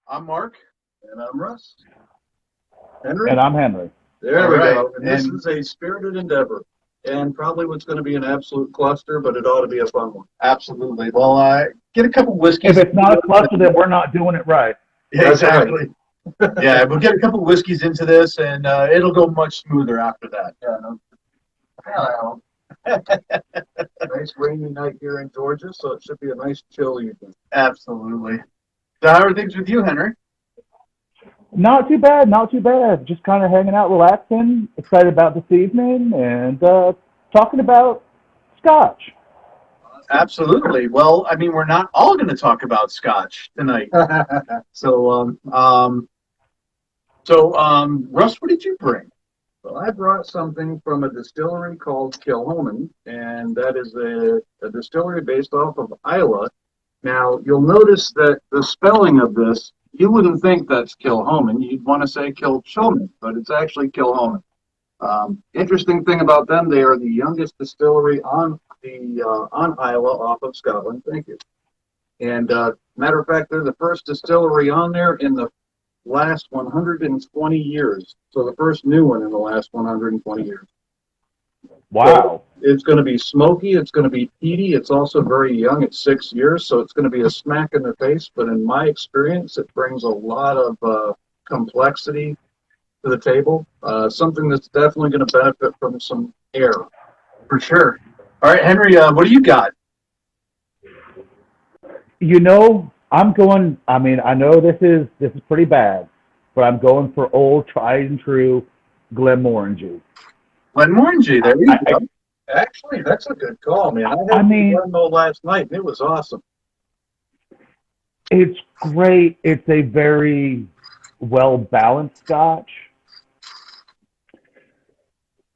I'm Mark. And I'm Russ. Henry? And I'm Henry. There All we right. go. And this And is a spirited endeavor. And probably what's going to be an absolute cluster, but it ought to be a fun one. absolutely. Well, get a couple whiskeys. If it's not a cluster, then we're not doing it right. Yeah, That's right. exactly. Yeah, we'll get a couple whiskeys into this, and it'll go much smoother after that. Yeah, no. Hello. Nice rainy night here in Georgia, so it should be a nice chill evening. Absolutely. So, how are things with you, Henry? Not too bad, not too bad. Just kind of hanging out, relaxing, excited about this evening, and talking about scotch. Absolutely. Well, I mean, we're not all going to talk about Scotch tonight. So, Russ, what did you bring? Well, I brought something from a distillery called Kilchoman, and that is a distillery based off of Iowa. Now, you'll notice that the spelling of this, you wouldn't think that's Kilchoman. You'd want to say Kilchoman, but it's actually Kilchoman. Interesting thing about them, they are the youngest distillery on Iowa off of Scotland. Thank you. And matter of fact, they're the first distillery on there in the last 120 years. So the first new one in the last 120 years. Wow. It's going to be smoky. It's going to be peaty. It's also very young. It's 6 years, so it's going to be a smack in the face. But in my experience, it brings a lot of complexity to the table. Something that's definitely going to benefit from some air. For sure. All right, Henry, what do you got? You know, I'm going. I mean, I know this is pretty bad, but I'm going for old, tried and true Glenmorangie. Glenmorangie, there you go. Actually, that's a good call, man. I I had mean, one last night, and it was awesome. it's great. It's a very well balanced scotch,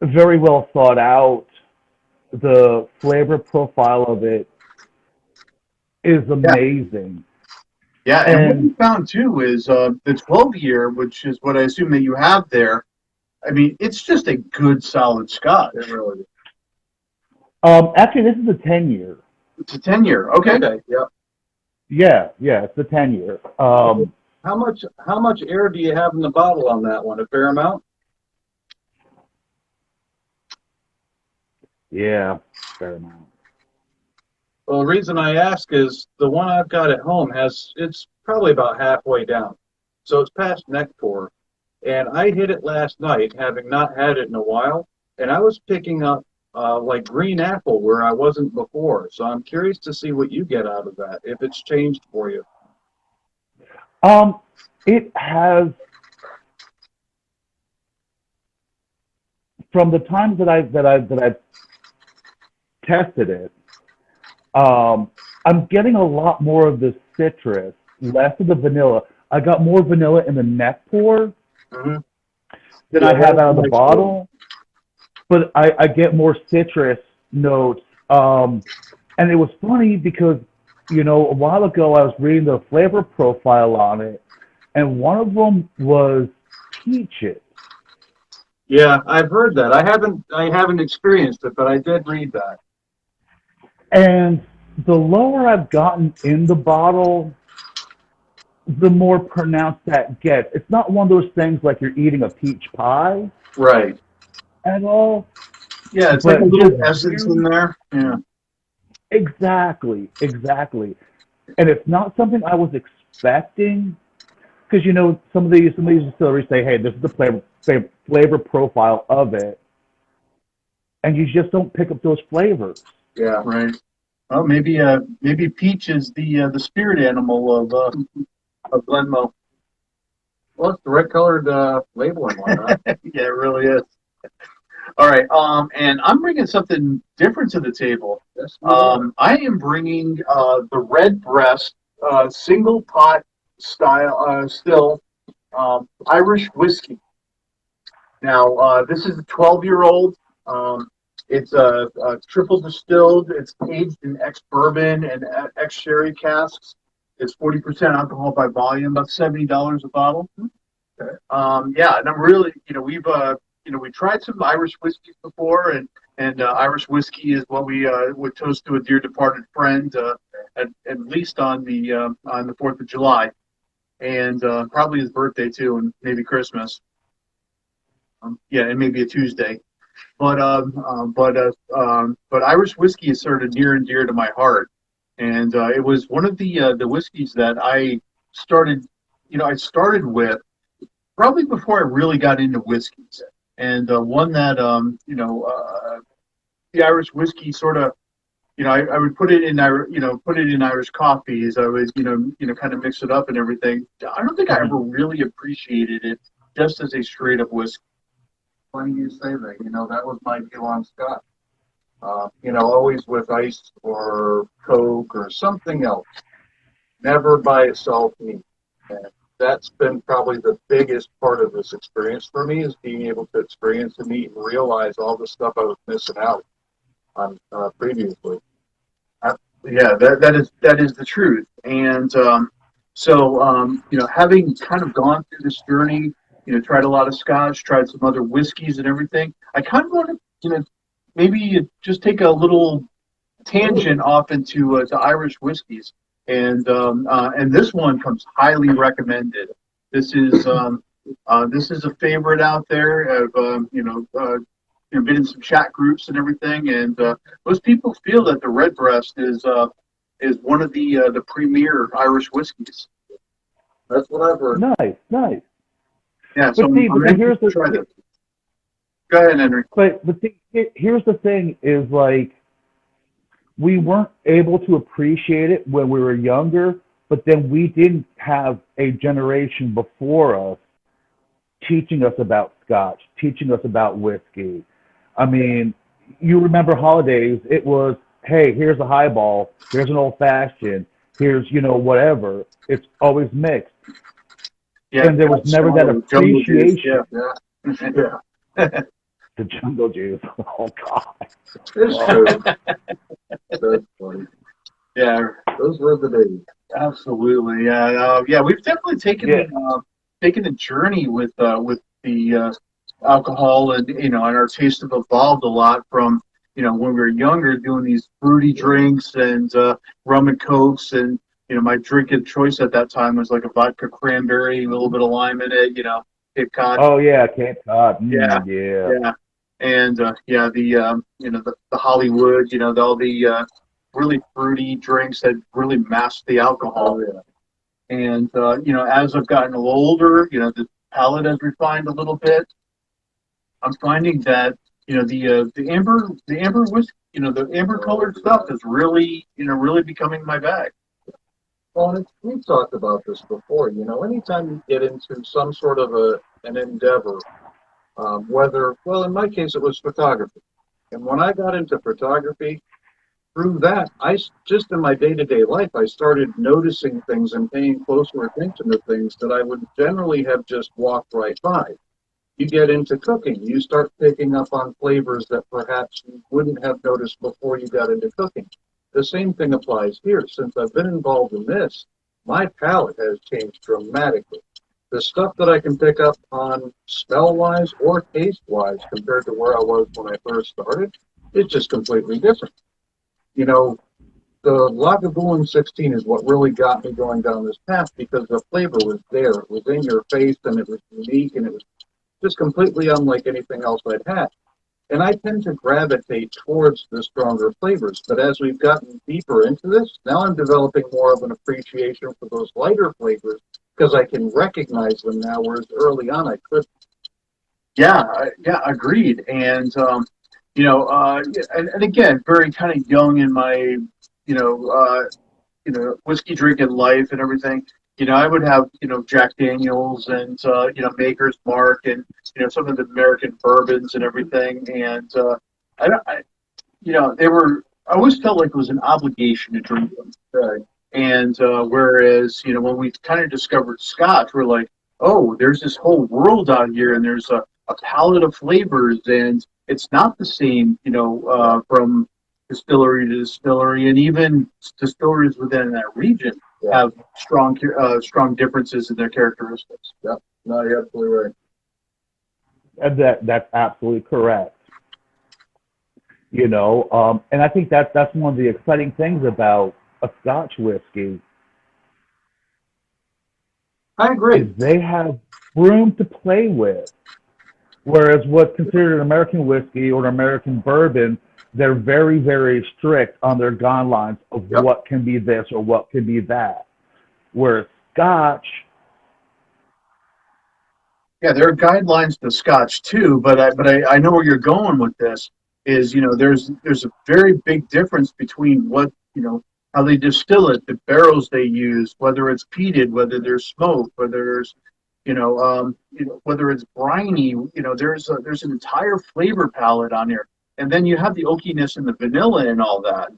very well thought out. The flavor profile of it is Yeah. amazing. Yeah, and what we And found too is the 12 year, which is what I assume that you have there. I mean, it's just a good solid Scotch. It really is. actually, this is a 10 year. It's a 10 year. Okay. Okay, yeah. Yeah, it's a 10 year. How much air do you have in the bottle on that one? A fair amount? Yeah, fair amount. Well, the reason I ask is the one I've got at home it's probably about halfway down. So it's past neck pour. And I hit it last night, having not had it in a while, and I was picking up like green apple where I wasn't before. So I'm curious to see what you get out of that, if it's changed for you. Um, it has from the times that I've tested it. I'm getting a lot more of the citrus, less of the vanilla. I got more vanilla in the neck pour Mm-hmm. than Yeah, I have that's out of the nice. bottle, but I get more citrus notes. And it was funny because, a while ago I was reading the flavor profile on it, and one of them was peaches. Yeah, I've heard that. I haven't experienced it, but I did read that. And the lower I've gotten in the bottle, the more pronounced that gets. It's not one of those things like you're eating a peach pie Right. at all, Yeah, it's like a but little just essence in there. Yeah. exactly. And it's not something I was expecting because some of these distilleries say, "Hey, this is the flavor profile of it," and you just don't pick up those flavors. Yeah. Right. Well, maybe peach is the spirit animal of Glenmo. Well, it's the red colored labeling one, huh? Yeah, it really is. All right. And I'm bringing something different to the table. Yes, you are. I am bringing the Redbreast single pot style still Irish whiskey. Now, this is a 12-year-old. It's a triple distilled. It's aged in ex-bourbon and ex-sherry casks. It's 40% alcohol by volume, about $70 a bottle. Okay. Yeah, and I'm really, we tried some Irish whiskeys before, and Irish whiskey is what we would toast to a dear departed friend, at least on the 4th of July. and probably his birthday too, and maybe Christmas. Yeah, and maybe a Tuesday. But Irish whiskey is sort of near and dear to my heart, and it was one of the whiskeys that I started. I started with probably before I really got into whiskeys, and one that the Irish whiskey sort of. I would put it in put it in Irish coffees. I would kind of mix it up and everything. I don't think I ever really appreciated it just as a straight up whiskey. Funny you say that. That was my view on Scott. Always with ice or Coke or something else. Never by itself neat. And that's been probably the biggest part of this experience for me is being able to experience and eat and realize all the stuff I was missing out on previously. Yeah, that is the truth. And having kind of gone through this journey, tried a lot of scotch, tried some other whiskeys and everything, I kind of want to, maybe just take a little tangent off into to Irish whiskeys. And this one comes highly recommended. This is a favorite out there. I've been in some chat groups and everything, and most people feel that the Redbreast is one of the premier Irish whiskeys. That's what I've heard. Nice. Yeah, so But see, I'm here's to try this. Go ahead, Henry. But see, here's the thing: is like we weren't able to appreciate it when we were younger, but then we didn't have a generation before us teaching us about scotch, teaching us about whiskey. I mean, you remember holidays, it was, hey, here's a highball, here's an old fashioned, here's, whatever. It's always mixed. Yeah, and there was never that appreciation. Yeah. The jungle juice. Oh, God. It's true. That's funny. Yeah. Those were the days. Absolutely. Yeah. We've definitely taken a journey with the alcohol, and our tastes have evolved a lot from when we were younger, doing these fruity drinks and rum and cokes, and my drink of choice at that time was like a vodka cranberry, a little bit of lime in it, Cape Cod. Oh yeah, Cape Cod. Yeah. And the Hollywood, all the really fruity drinks that really masked the alcohol. Oh, yeah. And as I've gotten a little older, the palate has refined a little bit. I'm finding that the amber whiskey, the amber colored stuff is really becoming my bag. Well, we've talked about this before. Anytime you get into some sort of an endeavor, well, in my case, it was photography. And when I got into photography, through that, just in my day-to-day life, I started noticing things and paying closer attention to things that I would generally have just walked right by. You get into cooking, you start picking up on flavors that perhaps you wouldn't have noticed before you got into cooking. The same thing applies here. Since I've been involved in this, my palate has changed dramatically. The stuff that I can pick up on smell-wise or taste-wise compared to where I was when I first started, it's just completely different. The Lagavulin 16 is what really got me going down this path because the flavor was there. It was in your face, and it was unique, and it was just completely unlike anything else I'd had. And I tend to gravitate towards the stronger flavors. But as we've gotten deeper into this, now I'm developing more of an appreciation for those lighter flavors because I can recognize them now, whereas early on I couldn't. Yeah, agreed. And and again, very kind of young in my whiskey drinking life and everything. I would have Jack Daniels and Maker's Mark and some of the American bourbons and everything. And they were. I always felt like it was an obligation to drink them. And whereas when we kind of discovered Scotch, we're like, oh, there's this whole world out here, and there's a palette of flavors, and it's not the same, from distillery to distillery, and even distilleries within that region have strong differences in their characteristics. Yeah, no, you're absolutely right. And that's absolutely correct. And I think that's one of the exciting things about a Scotch whiskey. I agree. is they have room to play with. Whereas what's considered an American whiskey or an American bourbon, they're very, very strict on their guidelines of Yep. what can be this or what can be that. Whereas Scotch, Yeah, there are guidelines to Scotch too, but I know where you're going with this. Is there's a very big difference between what how they distill it, the barrels they use, whether it's peated, whether there's smoke, whether there's whether it's briny. There's an entire flavor palette on here, and then you have the oakiness and the vanilla and all that.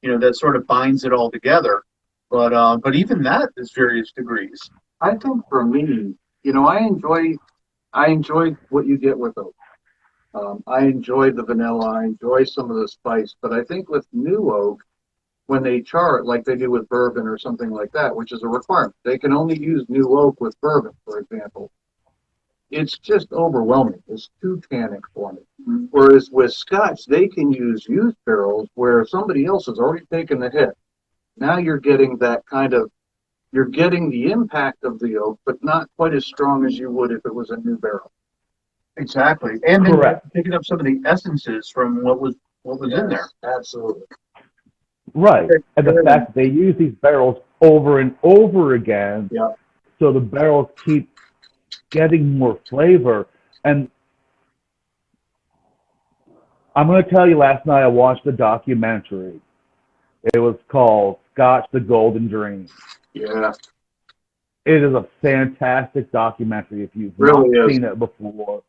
That sort of binds it all together. But even that is various degrees. I think for me, I enjoy what you get with oak. I enjoy the vanilla. I enjoy some of the spice, but I think with new oak, when they char it like they do with bourbon or something like that, which is a requirement, they can only use new oak with bourbon, for example. It's just overwhelming. It's too tannic for me. Whereas with Scotch, they can use used barrels where somebody else has already taken the hit. Now you're getting that you're getting the impact of the oak, but not quite as strong as you would if it was a new barrel. Exactly, and then correct, picking up some of the essences from what was in there. Absolutely. right. And the fact that they use these barrels over and over again, Yeah. so the barrels keep getting more flavor. And I'm going to tell you, last night I watched a documentary. It was called Scotch: The Golden Dream. Yeah. It is a fantastic documentary if you've Really not is. seen it before.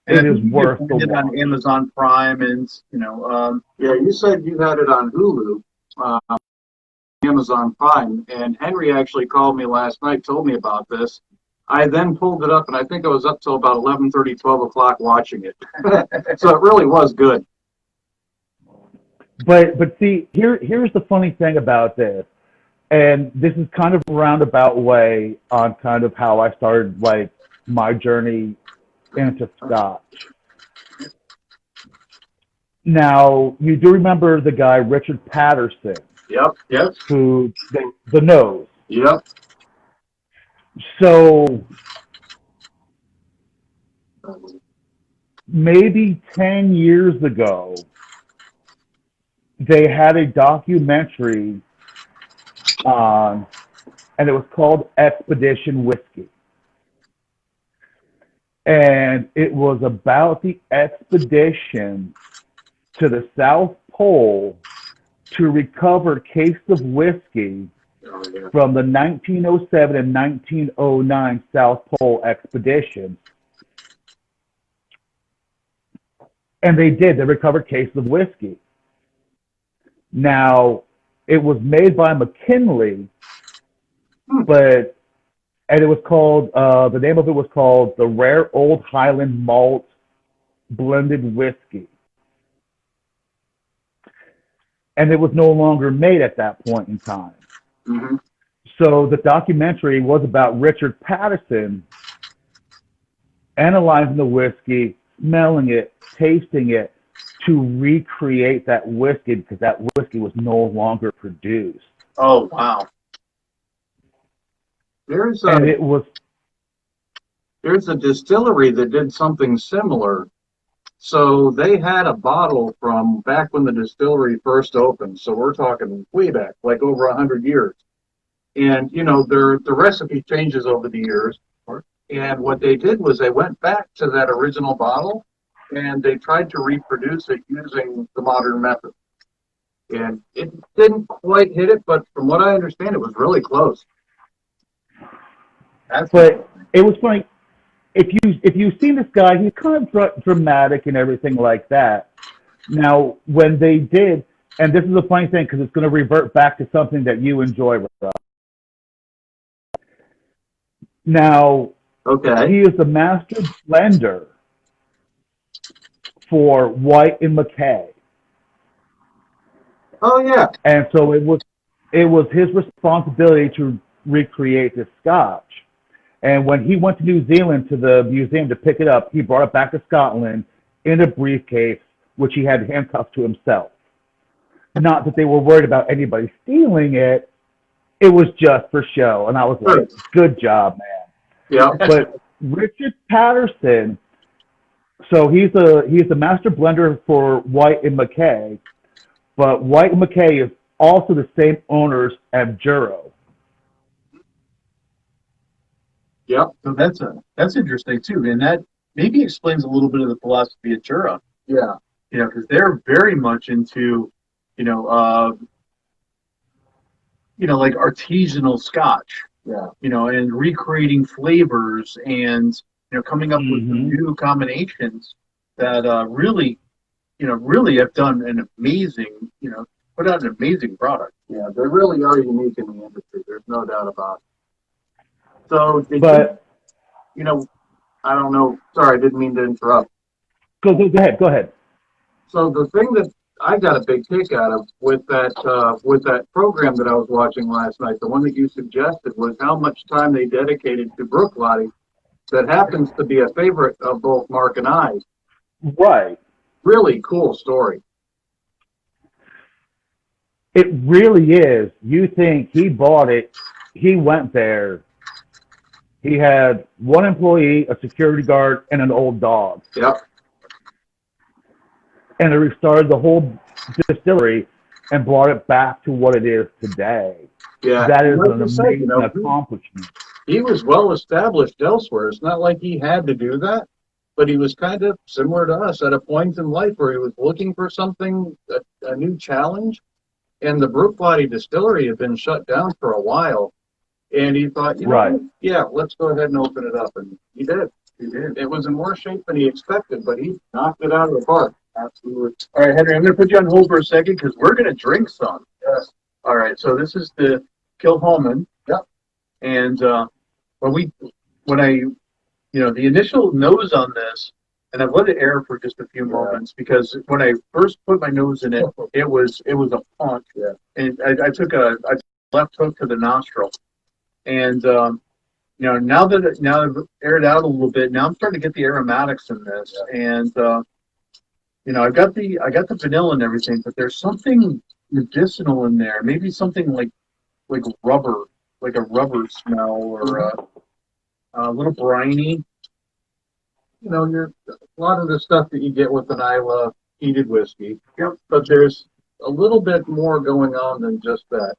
And It I is think you worth can the find it on watch. Amazon Prime, and Yeah, you said you had it on Hulu, Amazon Prime, and Henry actually called me last night, told me about this. I then pulled it up, and I think I was up till about 11:30, 12 o'clock watching it. So it really was good. But see, here's the funny thing about this, and this is kind of a roundabout way on kind of how I started like my journey into Scotch. Now, you do remember the guy Richard Patterson, Yep. who the nose. Yep. So maybe 10 years ago, they had a documentary on, and it was called Expedition Whiskey. And it was about the expedition to the South Pole to recover cases of whiskey Oh, yeah. from the 1907 and 1909 South Pole expedition. And they did. They recovered cases of whiskey. Now, it was made by McKinley, but and it was called the name of it was called the Rare Old Highland Malt Blended Whiskey. And it was no longer made at that point in time. Mm-hmm. So the documentary was about Richard Patterson analyzing the whiskey, smelling it, tasting it, to recreate that whiskey because that whiskey was no longer produced. oh wow, There's And a it was there's a distillery that did something similar. So they had a bottle from back when the distillery first opened. So we're talking way back, like over 100 years. And the recipe changes over the years. And what they did was they went back to that original bottle and they tried to reproduce it using the modern method. And it didn't quite hit it, but from what I understand, it was really close. but it was funny. If you've seen this guy, he's kind of dramatic and everything like that. Now, when they did, and this is a funny thing because it's going to revert back to something that you enjoy, Rob. Now, Okay. he is the master blender for White and McKay, Oh, yeah. and so it was his responsibility to recreate this Scotch. And when he went to New Zealand to the museum to pick it up, he brought it back to Scotland in a briefcase, which he had handcuffed to himself. Not that they were worried about anybody stealing it, it was just for show, and I was like, Good. good job, man. Yeah. But Richard Patterson, so he's the master blender for White and McKay, but White and McKay is also the same owners as Juro. Yep. So that's interesting too, and that maybe explains a little bit of the philosophy of Jura. Yeah. Because they're very much into, you know, like artisanal Scotch. Yeah. And recreating flavors and coming up with Mhm. new combinations that really have done an amazing, put out an amazing product. Yeah. They really are unique in the industry. There's no doubt about it. So, But I don't know. Sorry, I didn't mean to interrupt. go ahead. So the thing that I got a big kick out of with that program that I was watching last night, the one that you suggested, was how much time they dedicated to Brooklotti. That happens to be a favorite of both Mark and I. Right. Really cool story. It really is. You think he bought it, he went there, he had one employee, a security guard, and an old dog. Yep. And they restarted the whole distillery and brought it back to what it is today. Yeah. That is Like an you said, amazing accomplishment. he was well established elsewhere. It's not like he had to do that, but he was kind of similar to us at a point in life where he was looking for something, a new challenge. And the Brooklotti distillery had been shut down for a while. And he thought, Right. yeah, let's go ahead and open it up. And he did. He did. It was in more shape than he expected, but he knocked it out of the park. Absolutely. All right, Henry, I'm going to put you on hold for a second because we're going to drink some. Yes. All right, so this is the Kilchoman. Yep. And the initial nose on this, and I've let it air for just a few moments because when I first put my nose in it, it was a punch. Yeah. And I took a left hook to the nostril, and now I've aired out a little bit, now I'm starting to get the aromatics in this, and I got the vanilla and everything, but there's something medicinal in there, maybe something like rubber, like a rubber smell, or a little briny. A lot of the stuff that you get with an Isla heated whiskey. Yep. But there's a little bit more going on than just that.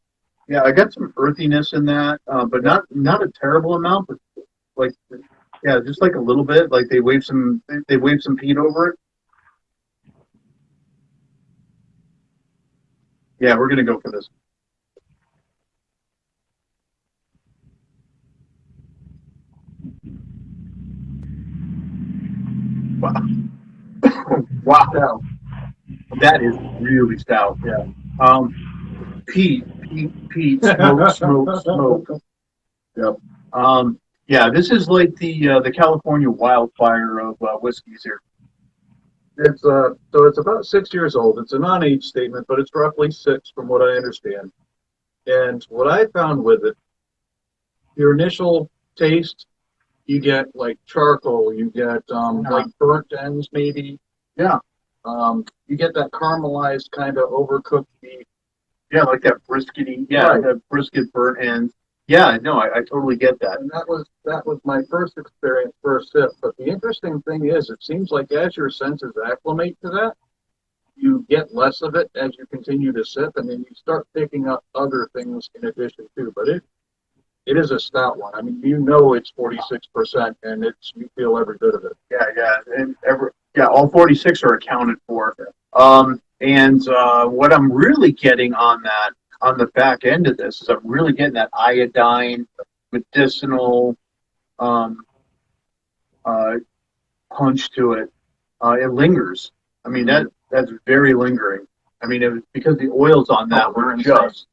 Yeah, I got some earthiness in that, but not a terrible amount, but just like a little bit. Like they wave some peat over it. Yeah, we're gonna go for this. Wow. Wow. That is really stout. Yeah. Peat, smoke. Yep. This is like the California wildfire of whiskeys here. It's so it's about 6 years old. It's a non-age statement, but it's roughly 6 from what I understand. And what I found with it, your initial taste, you get like charcoal, you get like burnt ends maybe. Yeah. You get that caramelized kind of overcooked beef. Yeah, like that briskety. Yeah, Right. that brisket burnt ends. Yeah, no, I totally get that. And that was my first experience, first sip. But the interesting thing is, it seems like as your senses acclimate to that, you get less of it as you continue to sip, and then you start picking up other things in addition too. But it is a stout one. I mean, it's 46%, and you feel every bit of it. Yeah, and all 46 are accounted for. And what I'm really getting on the back end of this is I'm really getting that iodine, medicinal punch to it. It lingers. I mean, that's very lingering. I mean, because the oils on that were just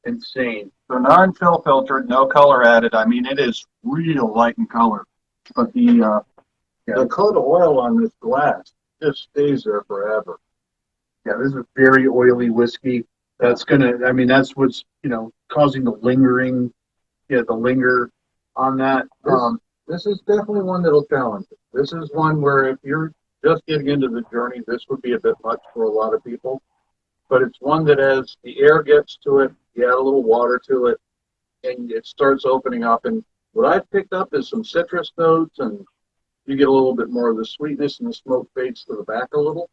insane. So non-chill filtered, no color added. I mean, it is real light in color, but the coat of oil on this glass just stays there forever. Yeah, this is a very oily whiskey. That's what's causing the lingering, the linger on that. This is definitely one that'll challenge you. This is one where if you're just getting into the journey, this would be a bit much for a lot of people. But it's one that as the air gets to it, you add a little water to it, and it starts opening up. And what I've picked up is some citrus notes, and you get a little bit more of the sweetness, and the smoke fades to the back a little.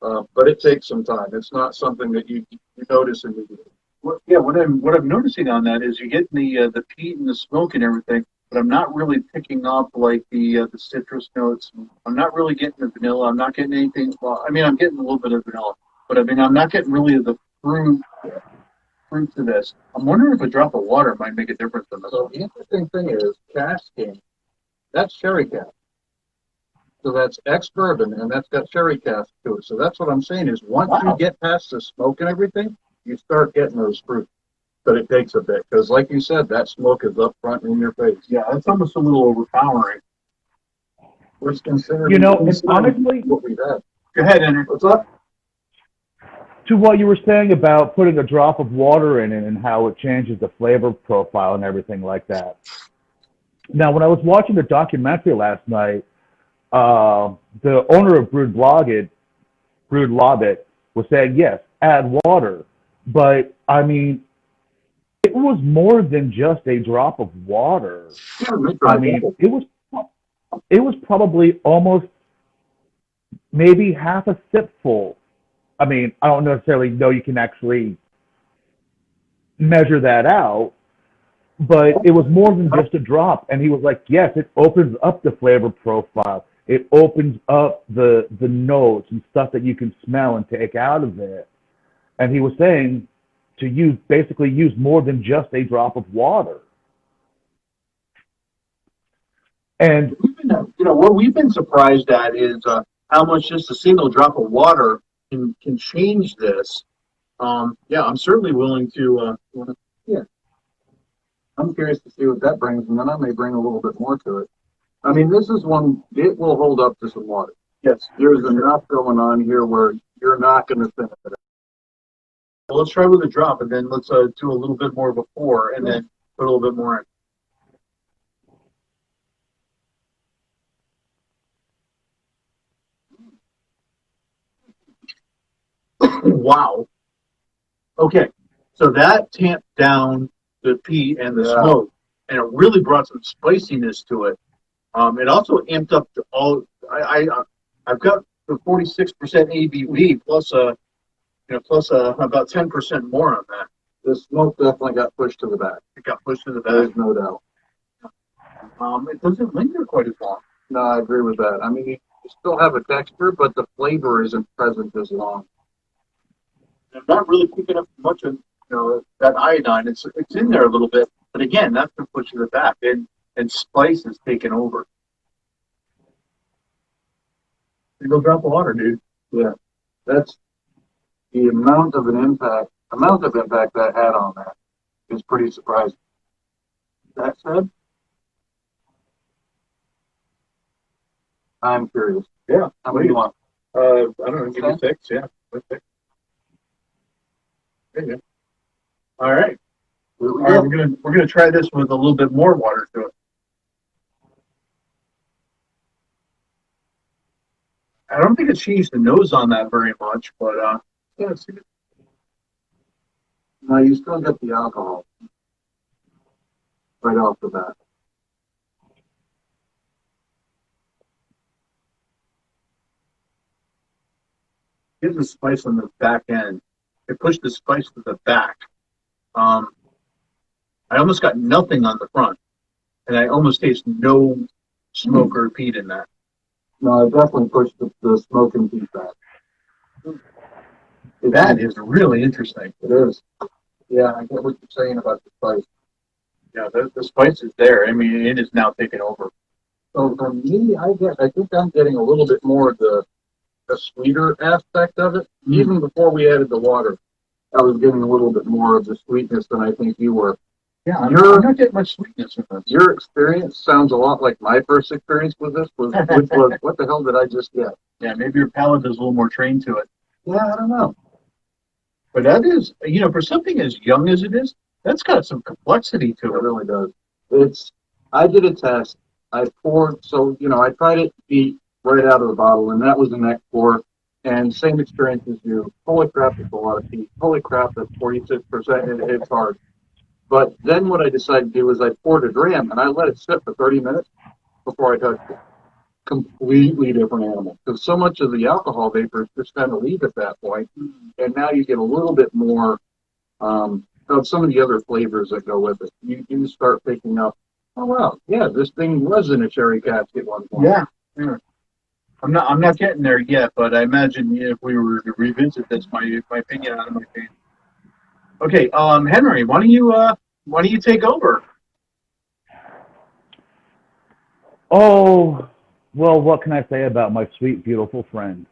But it takes some time. It's not something that you notice immediately. What I'm noticing on that is you're getting the peat and the smoke and everything, but I'm not really picking up like the citrus notes. I'm not really getting the vanilla. I'm not getting anything. Well, I mean, I'm getting a little bit of vanilla, but I mean, I'm not getting really the fruit to this. I'm wondering if a drop of water might make a difference in this. So the interesting thing is casking. That's sherry cask. So that's ex-bourbon, and that's got sherry cask to it. So that's what I'm saying is once you get past the smoke and everything, you start getting those fruits. But it takes a bit because, like you said, that smoke is up front in your face. Yeah, it's almost a little overpowering. Which considering You know, and honestly, what we've had. Go ahead, Henry. What's up? to what you were saying about putting a drop of water in it and how it changes the flavor profile and everything like that. Now, when I was watching the documentary last night, the owner of Brewed Lobbit was saying, yes, add water. But, I mean, it was more than just a drop of water. I mean, it was probably almost maybe half a sip full. I mean, I don't necessarily know you can actually measure that out, but it was more than just a drop. And he was like, yes, it opens up the flavor profile. It opens up the notes and stuff that you can smell and take out of it. And he was saying to basically use more than just a drop of water. And what we've been surprised at is how much just a single drop of water can change this. I'm certainly willing to. I'm curious to see what that brings, and then I may bring a little bit more to it. I mean, this is one, it will hold up to some water. Yes, There's enough going on here where you're not going to finish it. well, let's try with a drop, and then let's do a little bit more before, and then put a little bit more in. Wow. Okay, so that tamped down the peat and the smoke, and it really brought some spiciness to it. It also amped up to all. I've got the 46% ABV plus about 10% more on that. The smoke definitely got pushed to the back. It got pushed to the There's back. no doubt. It doesn't linger quite as long. No, I agree with that. I mean, you still have a texture, but the flavor isn't present as long. I'm not really picking up much of that iodine. It's in there a little bit, but again, that's been pushed to the back, and spice is taken over. Single drop of water, dude. Yeah, that's the amount of impact that had on that is pretty surprising. That said, I'm curious. yeah. How many do you want? I don't know. Give me 6. Yeah, 6. There you go. All right. All right, we're gonna try this with a little bit more water to it. I don't think it changed the nose on that very much, but yeah, it's good. No, you still get the alcohol right off the bat. Getting the spice on the back end. It pushed the spice to the back. I almost got nothing on the front, and I almost taste no smoke or peat in that. No, it definitely pushed the smoke and heat back. That is really interesting. It is. Yeah, I get what you're saying about the spice. Yeah, the spice is there. I mean, it is now taken over. So for me, I think I'm getting a little bit more of the sweeter aspect of it. Even before we added the water, I was getting a little bit more of the sweetness than I think you were. Yeah, I'm not getting much sweetness in this. Your experience sounds a lot like my first experience with this, which was, what the hell did I just get? Yeah, maybe your palate is a little more trained to it. Yeah, I don't know. But that is, for something as young as it is, that's got some complexity to It it. really does. I did a test. I poured, I tried it deep right out of the bottle, and that was the next pour. And same experience as you. Holy crap, it's a lot of heat. Holy crap, that's 46%. It's hard. But then what I decided to do is I poured a dram and I let it sit for 30 minutes before I touched it. Completely different animal. Because so much of the alcohol vapors just kind of leave at that point, and now you get a little bit more of some of the other flavors that go with it. You do start picking up, oh wow, yeah, this thing was in a sherry cask at one point. Yeah. I'm not getting there yet, but I imagine if we were to revisit this, my opinion on it might change. Okay, Henry, why don't you take over? Oh, well, what can I say about my sweet, beautiful friend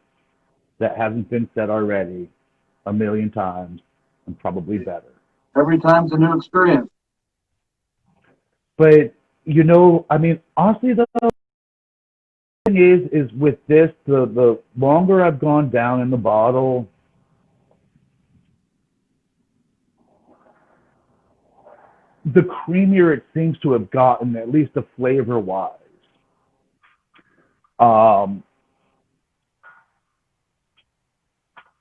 that hasn't been said already a million times and probably better? Every time's a new experience. But, I mean, honestly, the thing is with this, the longer I've gone down in the bottle, the creamier it seems to have gotten, at least the flavor-wise. Um,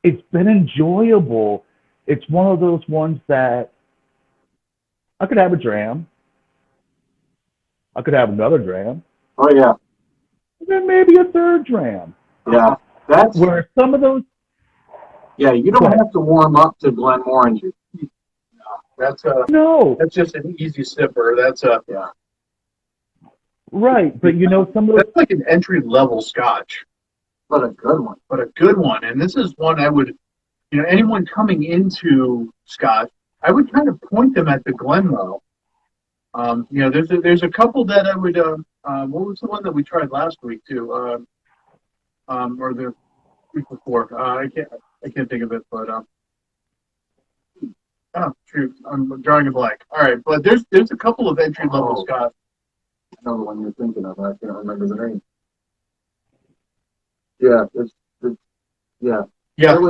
it's been enjoyable. It's one of those ones that I could have a dram. I could have another dram. Oh yeah, And then maybe a third dram. yeah. That's Where some of those, yeah. You go don't ahead. have to warm up to Glenmorangie. No, That's just an easy sipper. Yeah, right. But some of those, That's like an entry level scotch, but a good one. but a good one. And this is one I would, anyone coming into scotch, I would kind of point them at the Glenmorangie. There's a couple that I would. What was the one that we tried last week too? Or the week before? I can't think of it, but oh shoot, I'm drawing a blank. All right, but there's a couple of entry level scotch. I know the one you're thinking of. I can't remember the name. Yeah, yeah. Yeah. It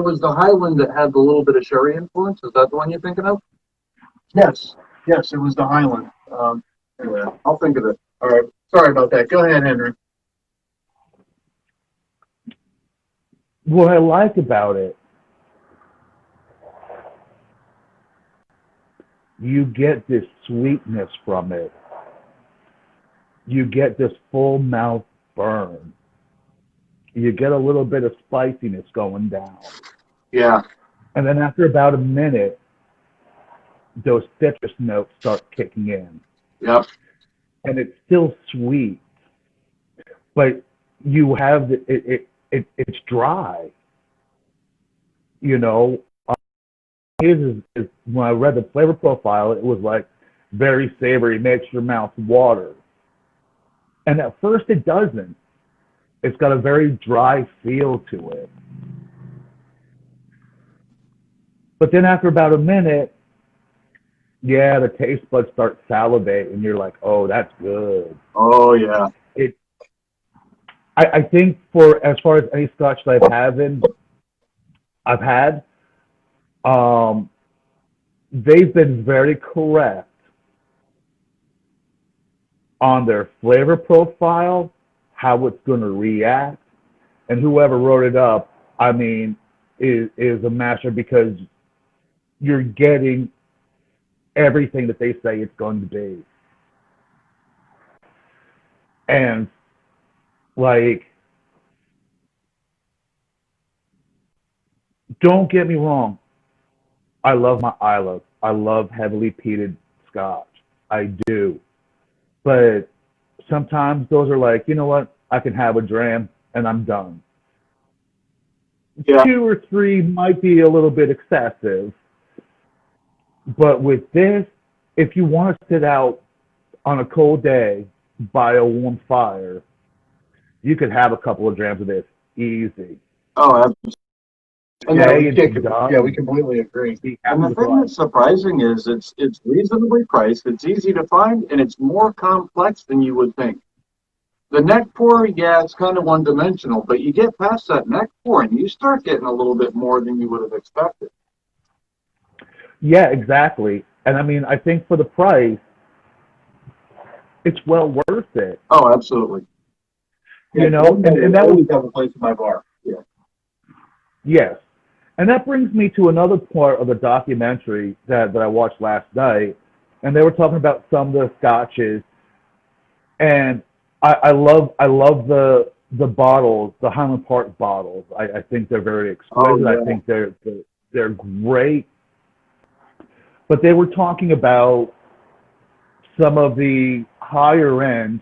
was the Highland that had the little bit of sherry influence. Is that the one you're thinking of? Yes, it was the Highland. Yeah, I'll think of it. All right, sorry about that. Go ahead, Henry. what I like about it, you get this sweetness from it. You get this full mouth burn. You get a little bit of spiciness going down. Yeah, And then after about a minute, those citrus notes start kicking in. yep. And it's still sweet, but you have it's dry. Is when I read the flavor profile, it was like very savory, makes your mouth water. And at first it doesn't. It's got a very dry feel to it. But then after about a minute, yeah, the taste buds start salivating, and you're like, oh, that's good. Oh yeah. I think for as far as any scotch that I've had, they've been very correct on their flavor profile, how it's going to react, and whoever wrote it up, I mean, is a master because you're getting everything that they say it's going to be. And like, don't get me wrong, I love my Isla. I love heavily peated scotch. I do. But sometimes those are like, you know what? I can have a dram and I'm done. Yeah. 2 or 3 might be a little bit excessive. But with this, if you want to sit out on a cold day by a warm fire, you could have a couple of drams of this easy. Oh, absolutely. We completely agree. And the thing that's surprising is it's reasonably priced, it's easy to find, and it's more complex than you would think. The neck pour, yeah, it's kind of one-dimensional, but you get past that neck pour and you start getting a little bit more than you would have expected. Yeah, exactly. And I mean, I think for the price, it's well worth it. Oh, absolutely. You know, and that always have a place in my bar. Yeah. Yes. And that brings me to another part of the documentary that I watched last night, and they were talking about some of the scotches, and I love the bottles, the Highland Park bottles. I think they're very Oh exquisite. I yeah. think they're great. But they were talking about some of the higher end,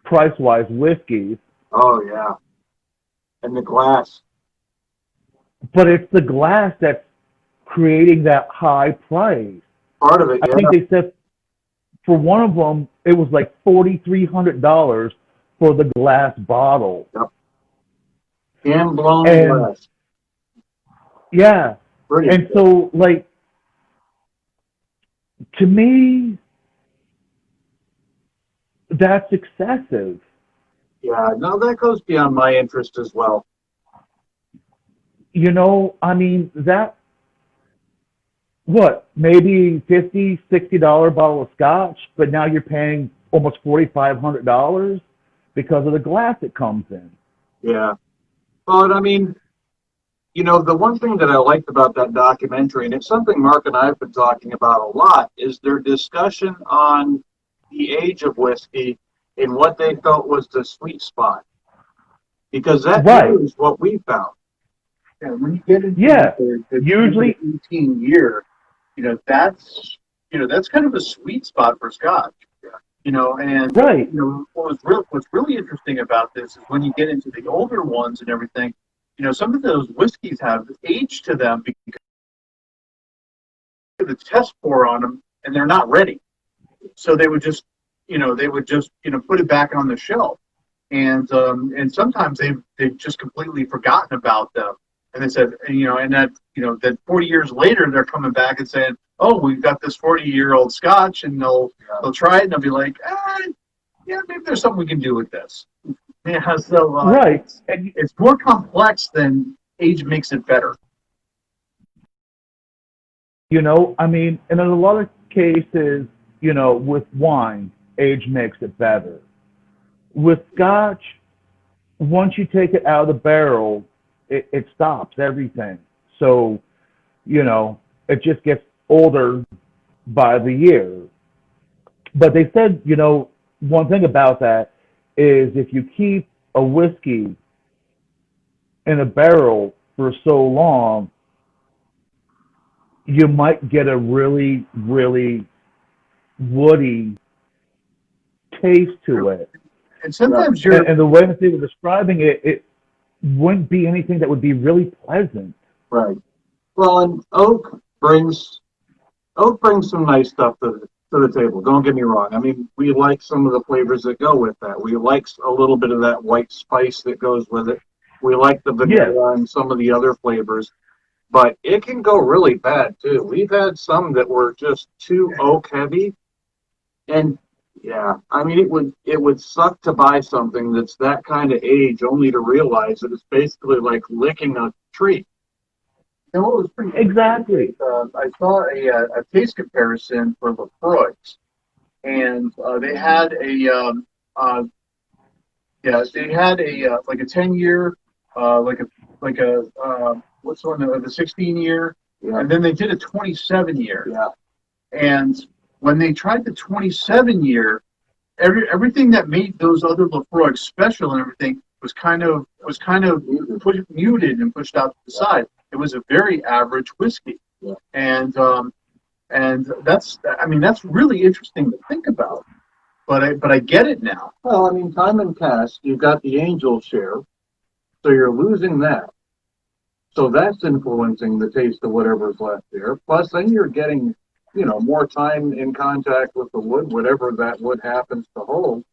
price wise whiskeys, Oh yeah. And the glass. but it's the glass that's creating that high price. Part of it, I yeah. think they said for one of them it was like $4,300 for the glass bottle. Yep. Hand blown And glass. yeah, Pretty and good. so like to me that's excessive. Yeah, no, that goes beyond my interest as well. I mean that what maybe $50, $60 bottle of scotch, but now you're paying almost $4,500 because of the glass it comes in. Yeah. But I mean, the one thing that I liked about that documentary, and it's something Mark and I have been talking about a lot, is their discussion on the age of whiskey and what they felt was the sweet spot. Because that Right. is what we found. Yeah, when you get into Yeah. the Usually 18 year, that's kind of a sweet spot for Scotch. And right. what's really interesting about this is when you get into the older ones and everything, some of those whiskeys have age to them because of the test pour on them and they're not ready. So they would just put it back on the shelf. And sometimes they've just completely forgotten about them. And they said, that 40 years later they're coming back and saying, "Oh, we've got this 40-year-old Scotch," and they'll try it and they'll be like, "Yeah, maybe there's something we can do with this." Yeah, so Right. And it's more complex than age makes it better. I mean, and in a lot of cases, with wine, age makes it better. With scotch, once you take it out of the barrel, it stops everything. So, it just gets older by the year. But they said, one thing about that is if you keep a whiskey in a barrel for so long, you might get a really, really woody taste to it. And sometimes And the way that they were describing it, it wouldn't be anything that would be really pleasant. Right. Well, and oak brings some nice stuff to the table. Don't get me wrong. I mean, we like some of the flavors that go with that. We like a little bit of that white spice that goes with it. We like the Yes. vanilla and some of the other flavors, but it can go really bad too. We've had some that were just too oak heavy, and yeah, I mean, it would suck to buy something that's that kind of age only to realize that it's basically like licking a tree. what was pretty Exactly. I saw a taste comparison for Lefroy, and they had like a 10 year, what's the one, the 16 year, Yeah. and then they did a 27 year. Yeah. And when they tried the 27 year, everything that made those other Lefroy special and everything was kind of muted and pushed out to the side. It was a very average whiskey. Yeah. And that's really interesting to think about. But I get it now. Well, I mean, time and cask, you've got the angel share, so you're losing that. So that's influencing the taste of whatever's left there. Plus, then you're getting, more time in contact with the wood, whatever that wood happens to hold.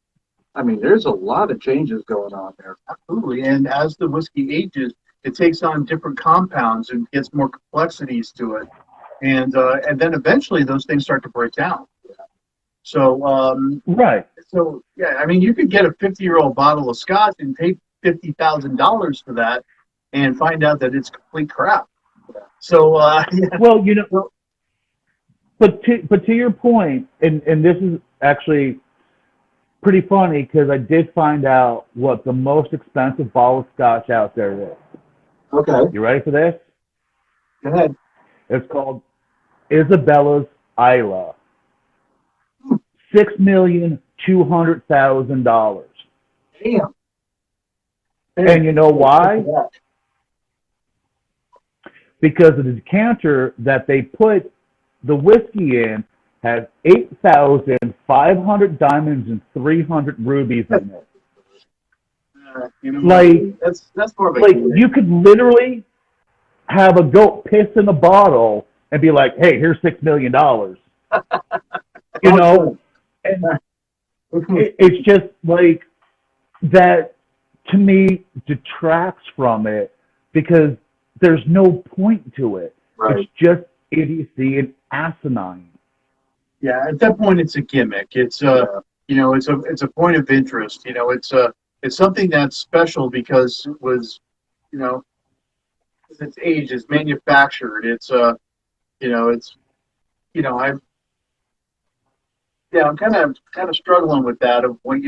I mean, there's a lot of changes going on there. Absolutely. And as the whiskey ages, it takes on different compounds and gets more complexities to it. And then eventually those things start to break down. So Right. yeah, I mean, you could get a 50-year-old bottle of scotch and pay $50,000 for that and find out that it's complete crap. So yeah. Well, but to your point, and this is actually pretty funny because I did find out what the most expensive bottle of scotch out there is. Okay. You ready for this? Go ahead. It's called Isabella's Isla. $6,200,000. Damn. And you know why? Because the decanter that they put the whiskey in has 8,500 diamonds and 300 rubies in it. You know, Like, that's more of a like you could literally have a goat piss in a bottle and be like, "Hey, here's $6 million." You know, and it's just like that. To me, detracts from it because there's no point to it. Right. It's just idiocy and asinine. Yeah, at that point, it's a gimmick. It's it's a point of interest. It's something that's special because it was, you know, it's aged, it's manufactured. I'm kind of struggling with that of what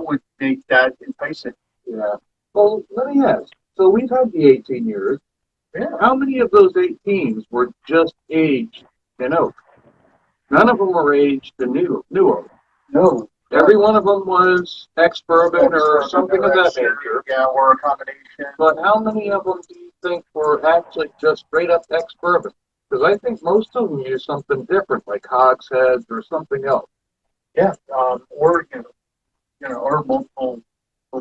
would make that enticing. Yeah. Well, let me ask. So we've had the 18 years. Yeah. How many of those 18s were just aged in oak? None of them were aged in new oak. No. Every one of them was ex-bourbon or something of that nature. Yeah, or a combination. But how many of them do you think were actually just straight up ex-bourbon? Because I think most of them use something different, like hogsheads or something else. Yeah, or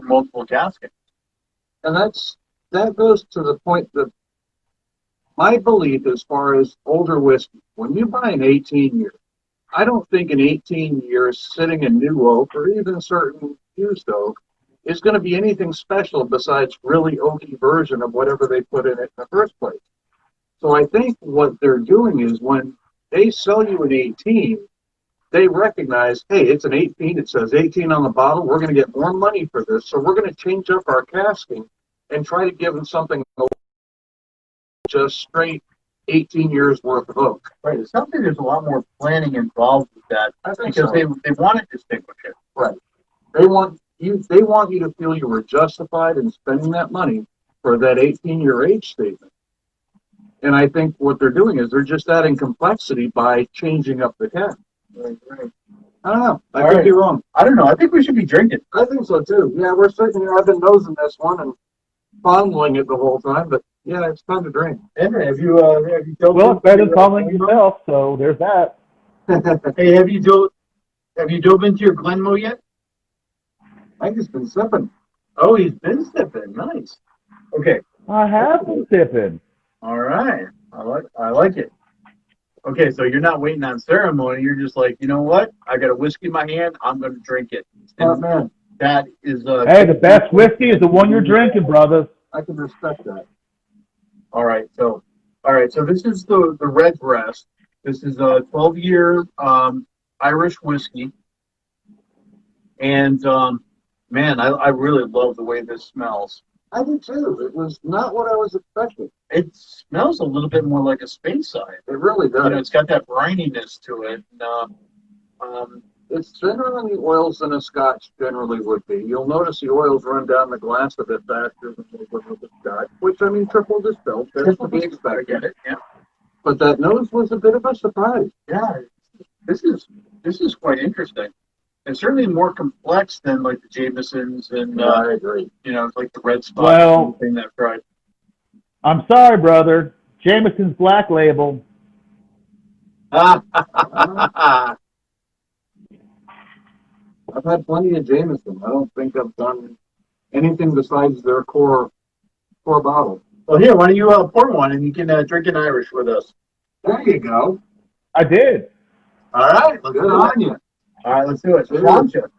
multiple gaskets. And that goes to the point that my belief as far as older whiskey, when you buy an 18-year, I don't think an 18 years sitting in new oak or even certain used oak is going to be anything special besides really oaky version of whatever they put in it in the first place. So I think what they're doing is when they sell you an 18, they recognize, hey, it's an 18. It says 18 on the bottle. We're going to get more money for this. So we're going to change up our casking and try to give them something just straight 18 years worth of oak. Right. It sounds like there's a lot more planning involved with that because they want to distinguish it. Right. They want you to feel you were justified in spending that money for that 18-year age statement. And I think what they're doing is they're just adding complexity by changing up the cask. Right. I don't know. I could be wrong. I don't know. I think we should be drinking. I think so too. Yeah, we're sitting here. I've been nosing this one and fondling it the whole time, but yeah, it's time to drink. Henry, have you Well, it's better than calling yourself, so there's that. Hey, have you dove into your Glenmo yet? I've just been sipping. Oh, he's been sipping. Nice. Okay. I have been sipping. All right. I like it. Okay, so you're not waiting on ceremony. You're just like, you know what? I got a whiskey in my hand. I'm going to drink it. Oh, man. That is. Hey, the best whiskey is the one you're drinking, brothers. I can respect that. All right. So this is the Redbreast. This is a 12-year Irish whiskey, and man, I really love the way this smells. I do too. It was not what I was expecting. It smells a little bit more like a Speyside. It really does. It's got that brininess to it. It's thinner than the oils than a Scotch generally would be. You'll notice the oils run down the glass a bit faster than they would with the Scotch, which, I mean, triple distilled. That's to be expected. I get it, yeah. But that nose was a bit of a surprise. Yeah, this is quite interesting. And certainly more complex than like the Jamesons and I agree. Like the Red Spot. Well, thing that fried. I'm sorry, brother. Jameson's Black Label. I've had plenty of Jameson. I don't think I've done anything besides their core bottle. Well, here, why don't you pour one and you can drink an Irish with us? There you go. I did. All right, let's Good do on it. you. All right, let's do it. Cheers. Sláinte.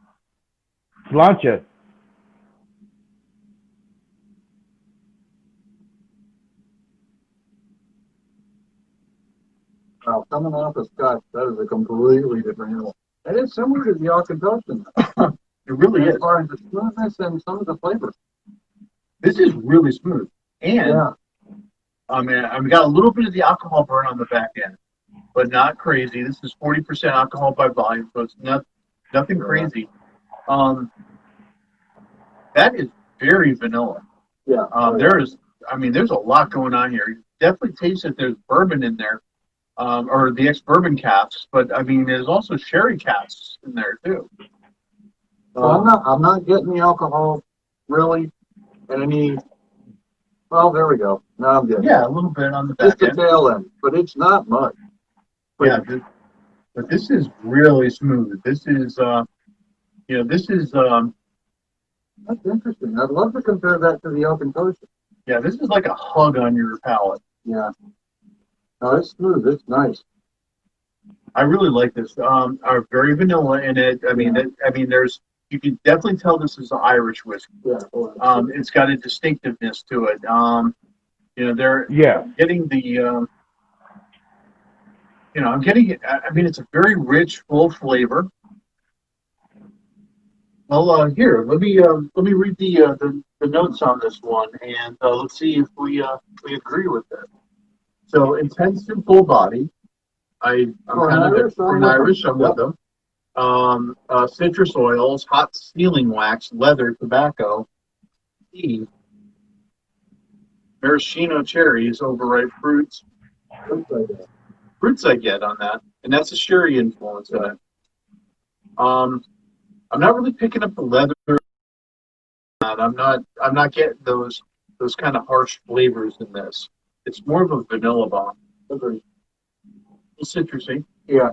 Sláinte. Wow, coming off of Scotch, that is a completely different animal. It is similar to the Auchentoshan. It really As is. far as the smoothness and some of the flavors. This is really smooth. And Yeah. I mean, I've got a little bit of the alcohol burn on the back end, but not crazy. This is 40% alcohol by volume, so it's nothing crazy. That is very vanilla. Yeah. There's a lot going on here. definitely taste that there's bourbon in there, or the ex-bourbon casks. But I mean, there's also sherry casks in there too. So I'm not getting the alcohol really, and any. Well, there we go. Now I'm getting Yeah, a little bit on the just back the end. tail end, but it's not much. Yeah, but this is really smooth. This is, this is, That's interesting. I'd love to compare that to the Open Ocean. yeah, this is like a hug on your palate. Yeah. No, it's smooth. It's nice. I really like this. Are very vanilla in it. I mean, there's you can definitely tell this is an Irish whiskey. Yeah. It's got a distinctiveness to it. They're Yeah. getting the, I'm getting it. I mean, it's a very rich, full flavor. Well, here, let me read the notes on this one, and let's see if we agree with it. So, intense and full body. I'm Irish. I'm with them. Citrus oils, hot sealing wax, leather, tobacco, tea, maraschino cherries, overripe fruits. Fruits I get on that, and that's a sherry influence in it. I'm not really picking up the leather. I'm not getting those kind of harsh flavors in this. It's more of a vanilla bomb. It's citrusy. Yeah.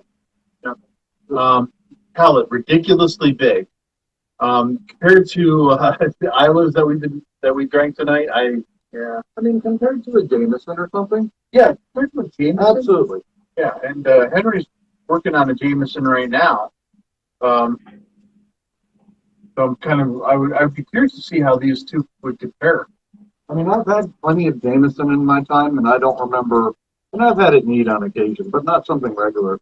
Palate ridiculously big. Compared to the Islas that we drank tonight, I mean, compared to a Jameson or something. yeah, compared to a Jameson. Absolutely. Yeah, and Henry's working on a Jameson right now. So I'm I'd be curious to see how these two would compare. I mean, I've had plenty of Jameson in my time, and I don't remember. And I've had it neat on occasion, but not something regular.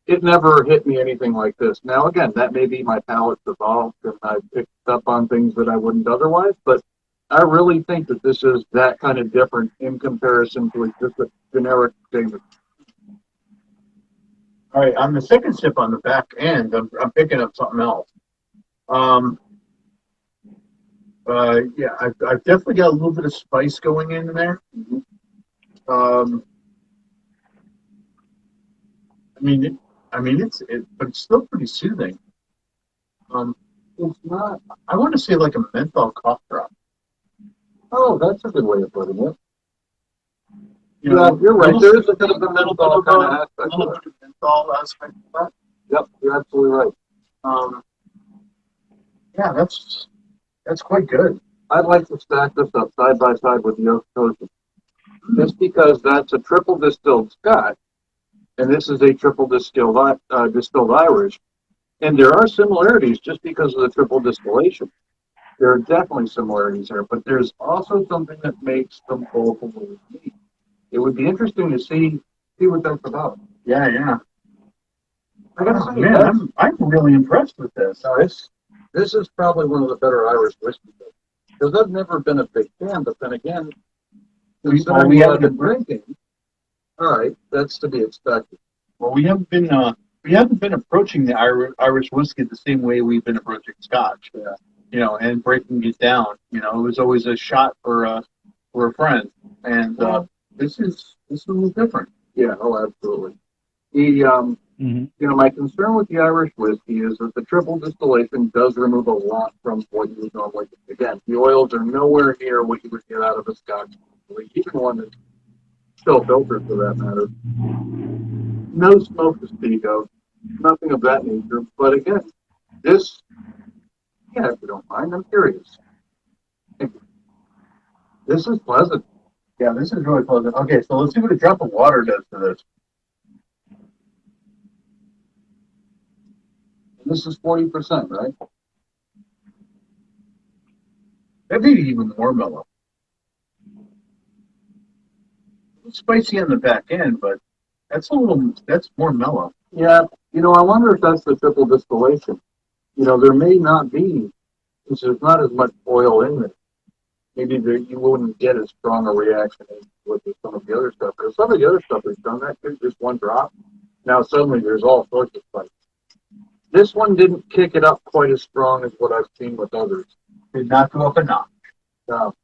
It never hit me anything like this. Now, again, that may be my palate's evolved, and I've picked up on things that I wouldn't otherwise. But I really think that this is that kind of different in comparison to just a generic Jameson. All right, on the second sip on the back end, I'm picking up something else. Yeah, I've definitely got a little bit of spice going in there. But it's still pretty soothing. It's not. I want to say like a menthol cough drop. Oh, that's a good way of putting it. Yeah, You're right. There is a bit of a menthol kind of aspect. A little bit of menthol aspect of that. Yep, you're absolutely right. Yeah, that's quite good. I'd like to stack this up side by side with the Oak Ocean, just because that's a triple distilled Scotch, and this is a triple distilled Irish, and there are similarities just because of the triple distillation. There are definitely similarities there, but there's also something that makes them both a little unique. It would be interesting to see what that's about. Yeah. I gotta say, man, I'm really impressed with this. This is probably one of the better Irish whiskeys. Because I've never been a big fan, but then again, we haven't been drinking. All right, that's to be expected. Well, we haven't been approaching the Irish whiskey the same way we've been approaching Scotch. And breaking it down. It was always a shot for a friend, and this is a little different. Yeah, oh, absolutely. My concern with the Irish whiskey is that the triple distillation does remove a lot from what you would normally get. Again, the oils are nowhere near what you would get out of a Scotch, even one that's still filtered for that matter. No smoke to speak of, nothing of that nature. But again, this, if you don't mind, I'm curious. This is pleasant. Yeah, this is really pleasant. Okay, so let's see what a drop of water does to this. This is 40%, right? That made it even more mellow. It's spicy on the back end, but that's more mellow. Yeah, I wonder if that's the triple distillation. There may not be, since there's not as much oil in it. Maybe you wouldn't get as strong a reaction with some of the other stuff. Because some of the other stuff we've done that too, just one drop. Now suddenly there's all sorts of spice. This one didn't kick it up quite as strong as what I've seen with others. Did not go up a notch. No,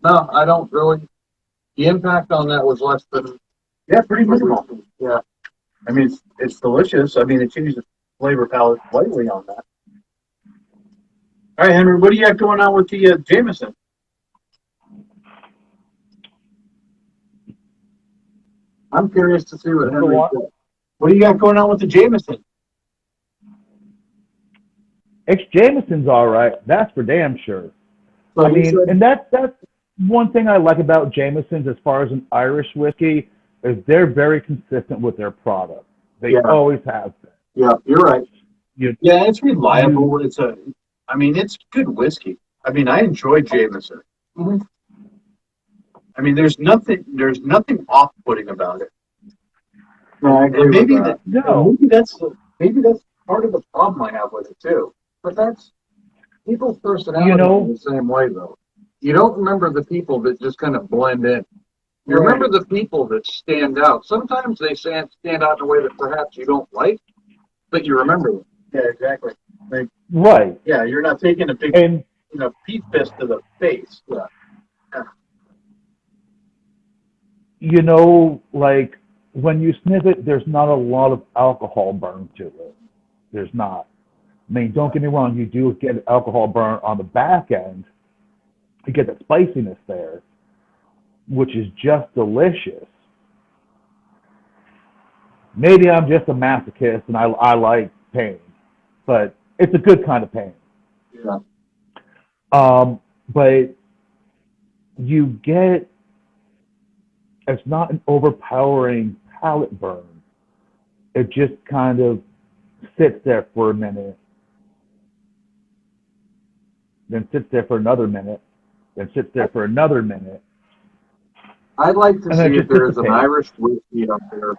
I don't really. The impact on that was less than. Yeah, pretty minimal. Yeah. I mean, it's delicious. I mean, it changes the flavor palette slightly on that. All right, Henry, what do you got going on with the Jameson? I'm curious to see what That's Henry the one. said. What do you got going on with the Jameson? It's Jameson's all right. That's for damn sure. So I he mean, said, and that's one thing I like about Jameson's as far as an Irish whiskey is they're very consistent with their product. They Yeah. always have been. yeah, you're right. Yeah, it's reliable. I mean, it's good whiskey. I mean, I enjoy Jameson. Mhm. I mean, there's nothing off-putting about it. No, I agree And maybe with that. No. maybe that's part of the problem I have with it too. But that's people's personality You know- in the same way, though. You don't remember the people that just kind of blend in. You Right. remember the people that stand out. Sometimes they stand out in a way that perhaps you don't like, but you remember them. Yeah, exactly. Right. Yeah, you're not taking a big, And peat fist to the face. Yeah. like when you sniff it, there's not a lot of alcohol burn to it. There's not. I mean, don't get me wrong, you do get alcohol burn on the back end. You get the spiciness there, which is just delicious. Maybe I'm just a masochist and I like pain, but it's a good kind of pain. Yeah. But you get, it's not an overpowering palate burn. It just kind of sits there for a minute, then sits there for another minute, then sits there for another minute. I'd like to And then see it if just there's an dissipates. Irish whiskey out there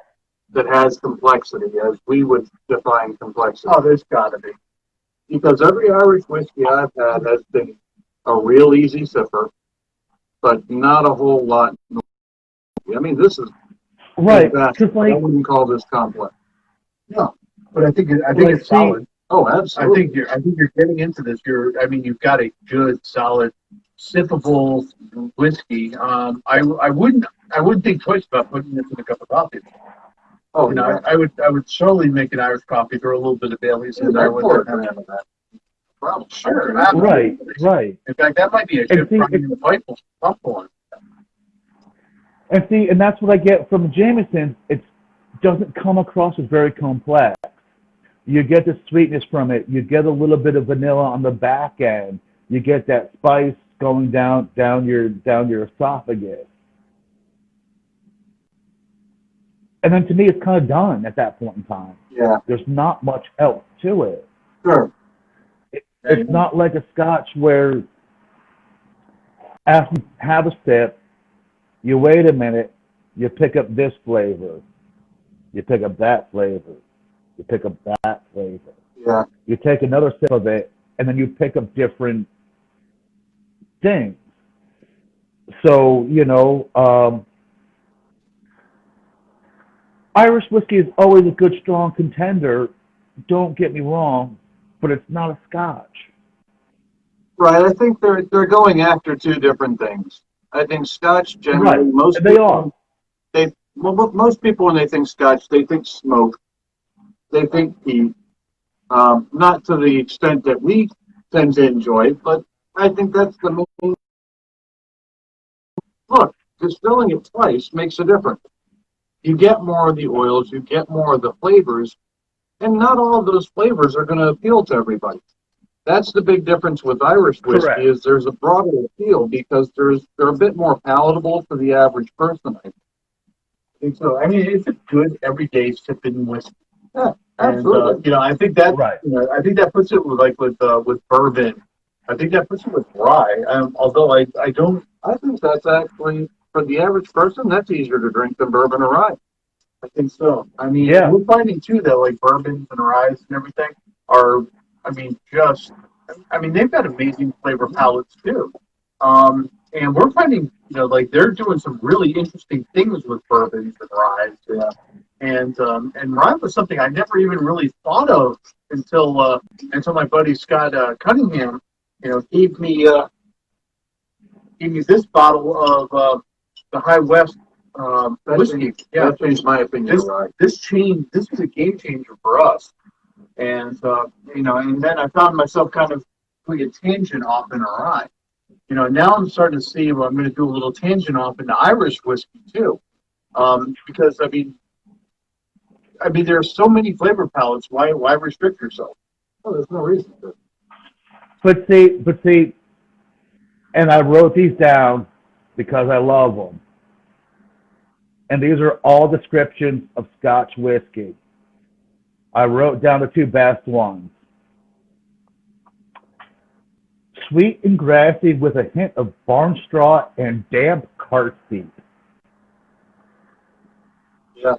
that has complexity, as we would define complexity. Oh, there's got to be. Because every Irish whiskey I've had has been a real easy sipper, but not a whole lot. I mean, this is Right, fantastic. because like, I wouldn't call this complex. No, but I think Like, it's solid. Oh, I absolutely. think you're getting into this. You've got a good, solid, sippable whiskey. I wouldn't think twice about putting this in a cup of coffee. Oh, You know, yeah. I would surely make an Irish coffee, throw a little bit of Bailey's in there with it. Problem. Sure, right, right. In fact, that might be a And good see, in the pump one. And that's what I get from Jameson. It doesn't come across as very complex. You get the sweetness from it. You get a little bit of vanilla on the back end. You get that spice going down your esophagus. And then to me, it's kind of done at that point in time. Yeah, There's not much else to it. sure. It's not like a scotch where after you have a sip, you wait a minute, you pick up this flavor, you pick up that flavor, you pick up that flavor. Yeah, You take another sip of it, and then you pick up different things. So, Irish whiskey is always a good, strong contender. Don't get me wrong, but it's not a scotch. right. I think they're going after two different things. I think Scotch generally, Right, most they people, are. most people when they think Scotch, they think smoke, they think peat. Not to the extent that we tend to enjoy it, but I think that's the main. Look, distilling it twice makes a difference. You get more of the oils, you get more of the flavors, and not all of those flavors are going to appeal to everybody. That's the big difference with Irish whiskey. Correct. Is there's a broader appeal because they're a bit more palatable for the average person. I think so. I mean, it's a good everyday sipping whiskey. Yeah, And, absolutely. I think that, Right. I think that puts it with bourbon. I think that puts it with rye. Although I don't. I think that's actually for the average person that's easier to drink than bourbon or rye. I think so. I mean, Yeah. we're finding too that like bourbons and ryes and everything are, they've got amazing flavor palettes too. And we're finding, like they're doing some really interesting things with bourbons and ryes. Yeah. And rye was something I never even really thought of until my buddy Scott Cunningham, gave me this bottle High West whiskey. Yeah, That changed my opinion. this was a game changer for us. And and then I found myself kind of doing a tangent off in a rye. Now I'm starting to see. Well, I'm going to do a little tangent off into Irish whiskey too, because there are so many flavor palettes. Why restrict yourself? Oh, there's no reason to. But see, and I wrote these down because I love them. And these are all descriptions of Scotch whiskey. I wrote down the two best ones. Sweet and grassy with a hint of barn straw and damp cart seat. Yeah.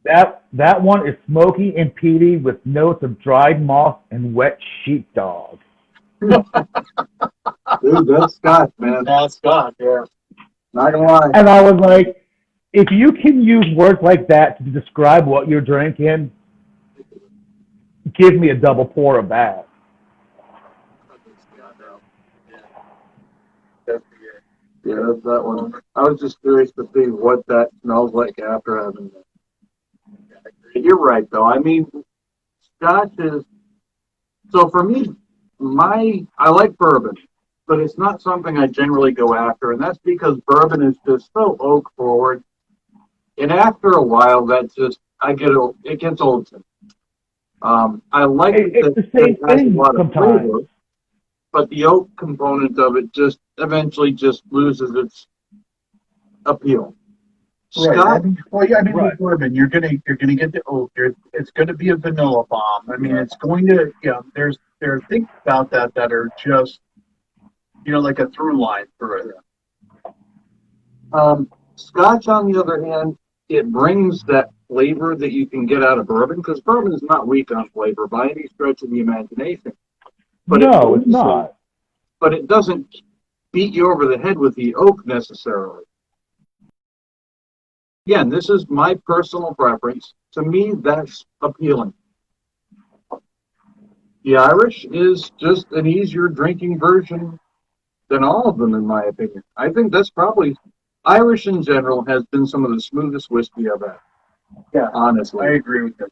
That one is smoky and peaty with notes of dried moss and wet sheepdog. Dude, that's Scotch, man. That's Scotch. Yeah. Not gonna lie. And I was like, if you can use words like that to describe what you're drinking, give me a double pour of that. Yeah, that's that one. I was just curious to see what that smells like after having it. You're right, though. I mean, Scotch is. So for me, I like bourbon, but it's not something I generally go after, and that's because bourbon is just so oak forward. And after a while, it gets old to me. I like It's the that same it has a thing lot of sometimes. flavor, but the oak component of it just eventually just loses its appeal. Right. Scotch, With Right. bourbon, you're gonna get the oak. It's gonna be a vanilla bomb. I mean, it's going to. There are things about that are just like a through line through it. Scotch, on the other hand, it brings that flavor that you can get out of bourbon, because bourbon is not weak on flavor by any stretch of the imagination. But No, it's not. But it doesn't beat you over the head with the oak necessarily. Again, this is my personal preference. To me, that's appealing. The Irish is just an easier drinking version than all of them, in my opinion. I think that's probably Irish in general has been some of the smoothest whiskey I've had. Yeah, Honestly. I agree with you.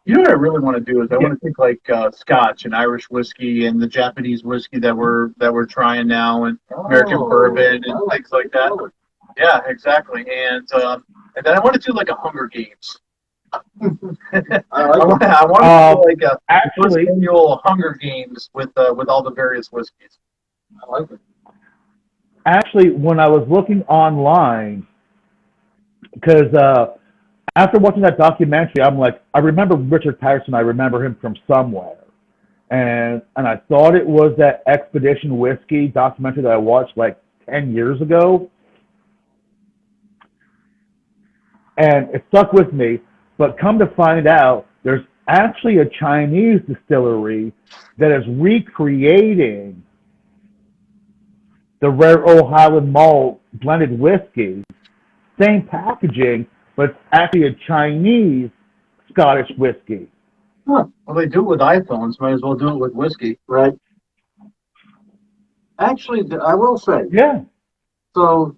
You know what I really want to do is I want to take like Scotch and Irish whiskey and the Japanese whiskey that we're trying now and American bourbon and things like that. Yeah, exactly. And then I want to do like a Hunger Games. I want to do like a Actually, annual Hunger Games with all the various whiskeys. I like it. actually, when I was looking online, because after watching that documentary, I'm like, I remember Richard Patterson. I remember him from somewhere, and I thought it was that Expedition Whiskey documentary that I watched like 10 years ago, and it stuck with me. But come to find out, there's actually a Chinese distillery that is recreating the rare Old Highland malt blended whiskey, same packaging, but it's actually a Chinese Scottish whiskey. Huh. Well, they do it with iPhones. Might as well do it with whiskey. Right. Actually, I will say, Yeah. so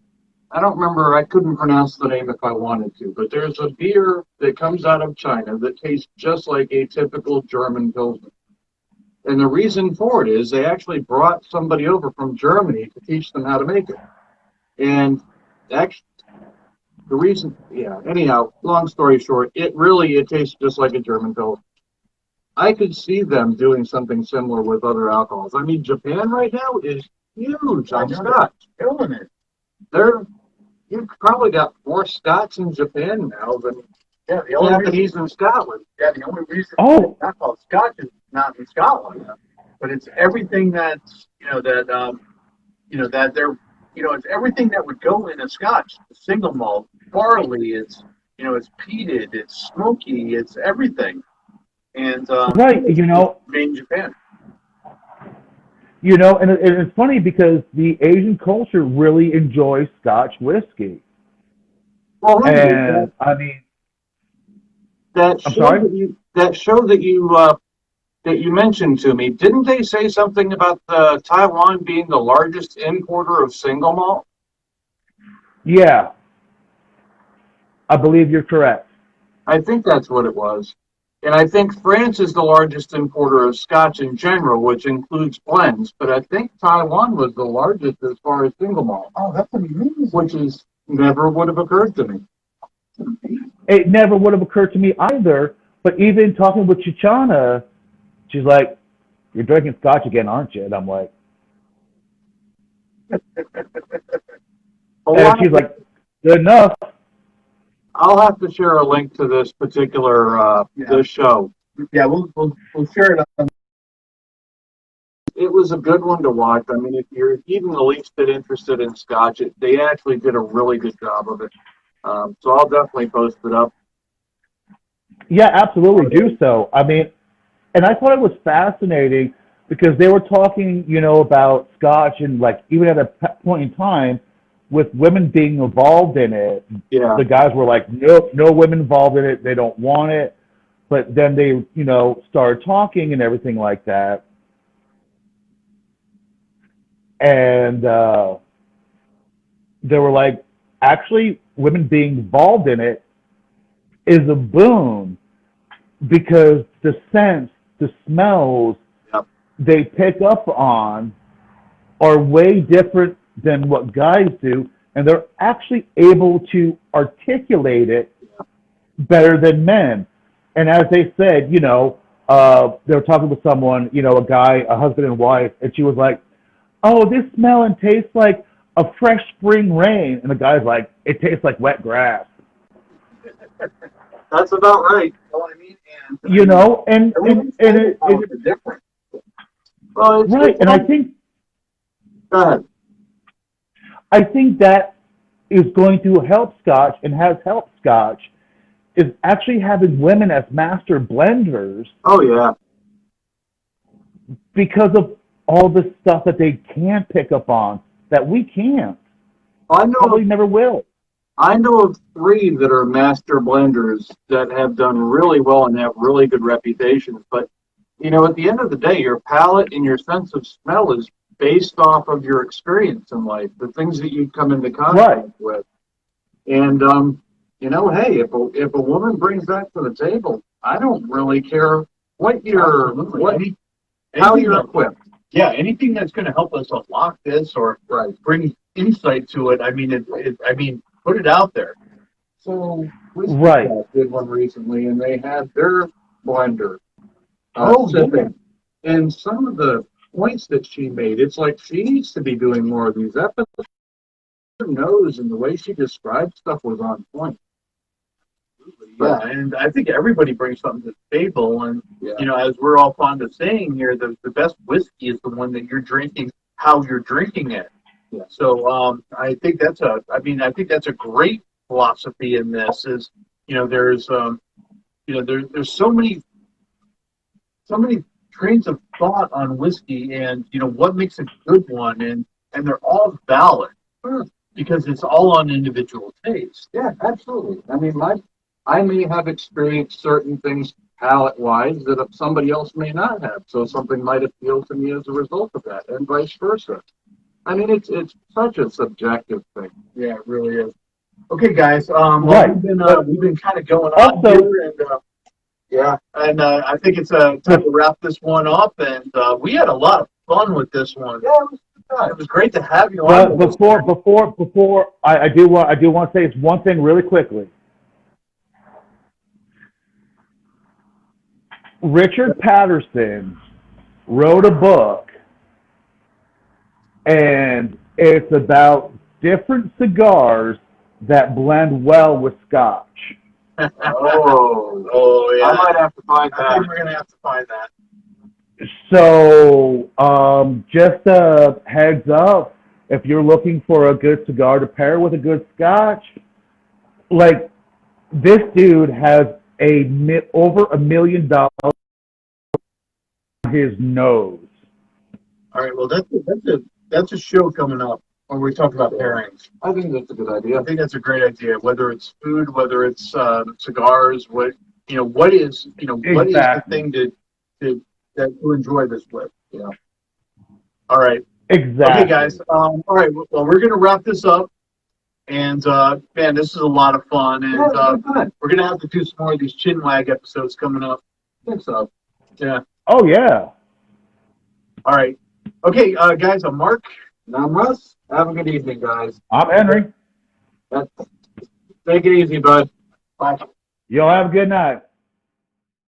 I don't remember, I couldn't pronounce the name if I wanted to, but there's a beer that comes out of China that tastes just like a typical German Pilsner. And the reason for it is they actually brought somebody over from Germany to teach them how to make it. And actually, the reason, anyhow, long story short, it tastes just like a German Pilsner. I could see them doing something similar with other alcohols. I mean, Japan right now is huge on Scotch. Killing it. You've probably got more Scots in Japan now than The only reason, Japanese in Scotland. the only reason Oh. it's not called Scotch is not in Scotland, but it's everything that's it's everything that would go in a Scotch. The single malt, barley, it's peated, it's smoky, it's everything. And Right, made in Japan. And it's funny because the Asian culture really enjoys Scotch whiskey. Well, And I mean, that I'm show sorry? that show that you mentioned to me, didn't they say something about Taiwan being the largest importer of single malt? Yeah, I believe you're correct. I think that's what it was. And I think France is the largest importer of Scotch in general, which includes blends. But I think Taiwan was the largest as far as single malt. Oh, that's amazing. Which is never would have occurred to me. It never would have occurred to me either. But even talking with Chichana, she's like, "You're drinking Scotch again, aren't you?" And I'm like, and she's like, "Good enough." I'll have to share a link to this particular this show. Yeah, we'll share it. It was a good one to watch. I mean, if you're even the least bit interested in Scotch, they actually did a really good job of it. So I'll definitely post it up. Yeah, absolutely do so. I mean, and I thought it was fascinating because they were talking, about Scotch and like even at a point in time with women being involved in it, Yeah. the guys were like, nope, no women involved in it. They don't want it. But then they, started talking and everything like that. And they were like, actually, women being involved in it is a boon because the scents, the smells Yep. they pick up on are way different than what guys do, and they're actually able to articulate it better than men. And as they said, they were talking with someone, a guy, a husband and wife, and she was like, "Oh, this smell and tastes like a fresh spring rain," and the guy's like, "It tastes like wet grass." That's about right. You know what I mean? And It's different. Well, right, and I think Go ahead. I think that is going to help Scotch and has helped Scotch is actually having women as master blenders Oh yeah. because of all the stuff that they can pick up on that we can't. I know. Probably never will. I know of 3 that are master blenders that have done really well and have really good reputations. But at the end of the day, your palate and your sense of smell is based off of your experience in life, the things that you come into contact with. And hey, if a woman brings that to the table, I don't really care what how you're equipped. Yeah, anything that's going to help us unlock this or bring insight to it. I mean, put it out there. So Right. did one recently, and they had their blender. Oh, sipping. And some of the points that she made, it's like she needs to be doing more of these episodes. Her nose and the way she described stuff was on point. Yeah, and I think everybody brings something to the table. And, Yeah. as we're all fond of saying here, the best whiskey is the one that you're drinking, how you're drinking it. Yeah. So I think that's a great philosophy in this is, there's, there's so many trains of thought on whiskey and, what makes a good one. And they're all valid because it's all on individual taste. Yeah, absolutely. I mean, I may have experienced certain things palate-wise that somebody else may not have. So something might appeal to me as a result of that, and vice versa. I mean, it's such a subjective thing. Yeah, it really is. Okay, guys. Right. We've been kind of going on Also- here, and I think it's time to wrap this one up. And we had a lot of fun with this one. Yeah, It was great to have you But on. before I do want to say one thing really quickly. Richard Patterson wrote a book, and it's about different cigars that blend well with Scotch. Oh, yeah. I might have to find I that. think we're gonna have to find that. So, just a heads up, if you're looking for a good cigar to pair with a good Scotch, like this dude has over $1 million on his nose. All right. Well, that's a show coming up when we talk about pairings. I think that's a good idea. I think that's a great idea. Whether it's food, whether it's cigars, what is the thing to enjoy this with? All right. Exactly. Okay, guys. All right. Well, we're gonna wrap this up. And man, this is a lot of fun. And we're gonna have to do some more of these chin-wag episodes coming up. I think so. Yeah. Oh yeah. All right. Okay, guys. I'm Mark. Now, Russ, have a good evening, guys. I'm Henry. Take it easy, bud. Bye. Y'all have a good night.